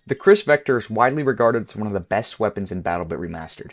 The Kriss Vector is widely regarded as one of the best weapons in BattleBit Remastered.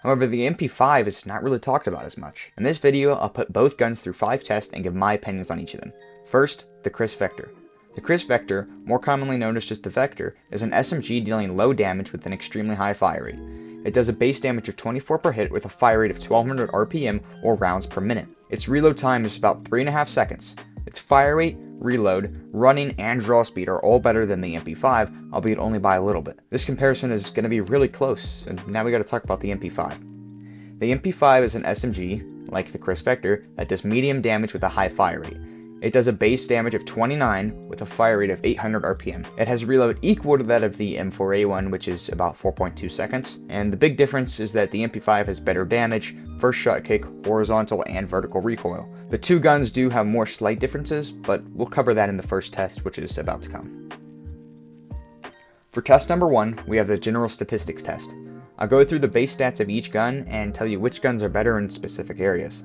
However, the MP5 is not really talked about as much. In this video, I'll put both guns through 5 tests and give my opinions on each of them. First, the Kriss Vector. The Kriss Vector, more commonly known as just the Vector, is an SMG dealing low damage with an extremely high fire rate. It does a base damage of 24 per hit with a fire rate of 1200 RPM or rounds per minute. Its reload time is about 3.5 seconds. Its fire rate, reload, running, and draw speed are all better than the MP5, albeit only by a little bit. This comparison is going to be really close, and now we got to talk about the MP5. The MP5 is an SMG, like the Kriss Vector, that does medium damage with a high fire rate. It does a base damage of 29 with a fire rate of 800 RPM. It has reload equal to that of the M4A1, which is about 4.2 seconds. And the big difference is that the MP5 has better damage, first shot kick, horizontal, and vertical recoil. The two guns do have more slight differences, but we'll cover that in the first test, which is about to come. For test number 1, we have the general statistics test. I'll go through the base stats of each gun and tell you which guns are better in specific areas.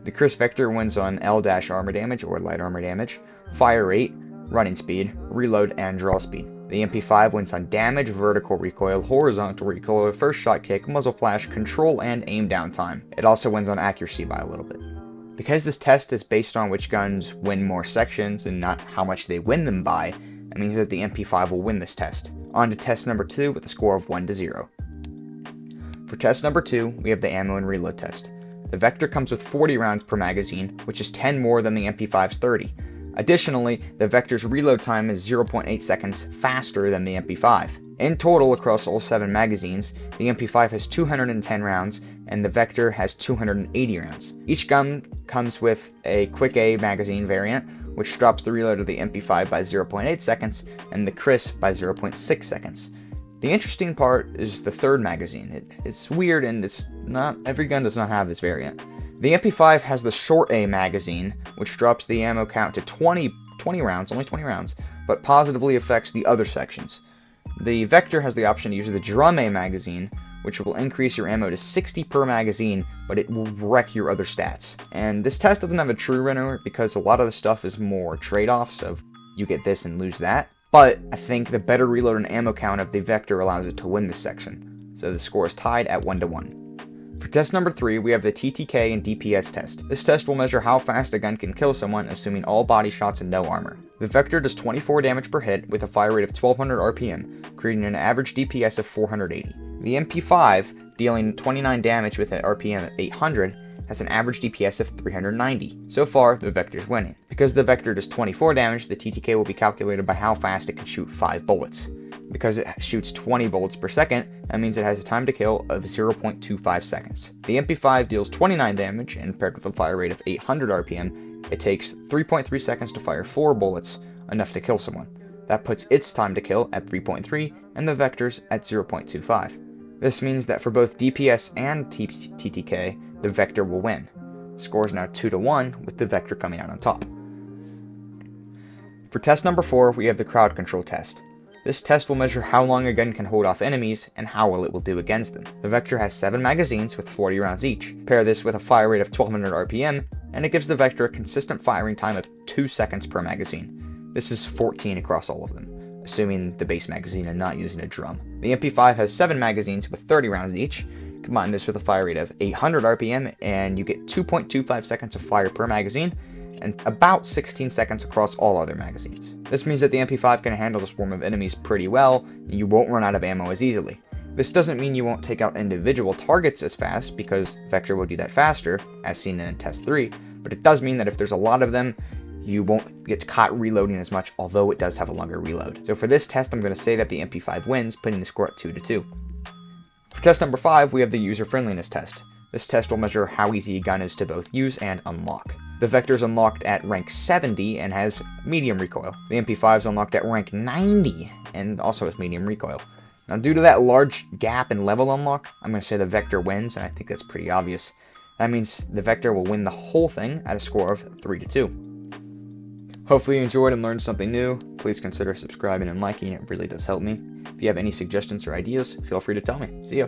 The Kriss Vector wins on L-armor damage or light armor damage, fire rate, running speed, reload, and draw speed. The MP5 wins on damage, vertical recoil, horizontal recoil, first shot kick, muzzle flash, control, and aim down time. It also wins on accuracy by a little bit. Because this test is based on which guns win more sections and not how much they win them by, it means that the MP5 will win this test. On to test number 2 with a score of 1-0. For test number 2, we have the ammo and reload test. The Vector comes with 40 rounds per magazine, which is 10 more than the MP5's 30. Additionally, the Vector's reload time is 0.8 seconds faster than the MP5. In total, across all 7 magazines, the MP5 has 210 rounds, and the Vector has 280 rounds. Each gun comes with a Quick A magazine variant, which drops the reload of the MP5 by 0.8 seconds, and the Kriss by 0.6 seconds. The interesting part is the third magazine. It's weird, and it's not every gun does not have this variant. The MP5 has the Short A magazine, which drops the ammo count to 20 rounds, only 20 rounds, but positively affects the other sections. The Vector has the option to use the Drum A magazine, which will increase your ammo to 60 per magazine, but it will wreck your other stats. And this test doesn't have a true winner because a lot of the stuff is more trade-offs of you get this and lose that. But I think the better reload and ammo count of the Vector allows it to win this section. So the score is tied at 1-1. For test number 3, we have the TTK and DPS test. This test will measure how fast a gun can kill someone, assuming all body shots and no armor. The Vector does 24 damage per hit with a fire rate of 1200 RPM, creating an average DPS of 480. The MP5, dealing 29 damage with an RPM of 800, has an average DPS of 390. So far, the Vector is winning. Because the Vector does 24 damage, the TTK will be calculated by how fast it can shoot 5 bullets. Because it shoots 20 bullets per second, that means it has a time to kill of 0.25 seconds. The MP5 deals 29 damage, and paired with a fire rate of 800 RPM, it takes 3.3 seconds to fire 4 bullets, enough to kill someone. That puts its time to kill at 3.3, and the Vector's at 0.25. This means that for both DPS and TTK, the Vector will win. Score is now 2-1, with the Vector coming out on top. For test number 4, we have the crowd control test. This test will measure how long a gun can hold off enemies and how well it will do against them. The Vector has 7 magazines with 40 rounds each. Pair this with a fire rate of 1200 RPM, and it gives the Vector a consistent firing time of 2 seconds per magazine. This is 14 across all of them, assuming the base magazine and not using a drum. The MP5 has 7 magazines with 30 rounds each. Combine this with a fire rate of 800 RPM, and you get 2.25 seconds of fire per magazine, and about 16 seconds across all other magazines. This means that the MP5 can handle the swarm of enemies pretty well, and you won't run out of ammo as easily. This doesn't mean you won't take out individual targets as fast, because Vector will do that faster, as seen in test 3, but it does mean that if there's a lot of them, you won't get caught reloading as much, although it does have a longer reload. So for this test, I'm going to say that the MP5 wins, putting the score at 2-2. For test number 5, we have the user friendliness test. This test will measure how easy a gun is to both use and unlock. The Vector is unlocked at rank 70 and has medium recoil. The MP5 is unlocked at rank 90 and also has medium recoil. Now, due to that large gap in level unlock, I'm going to say the Vector wins, and I think that's pretty obvious. That means the Vector will win the whole thing at a score of 3-2. Hopefully you enjoyed and learned something new. Please consider subscribing and liking, it really does help me. If you have any suggestions or ideas, feel free to tell me. See ya!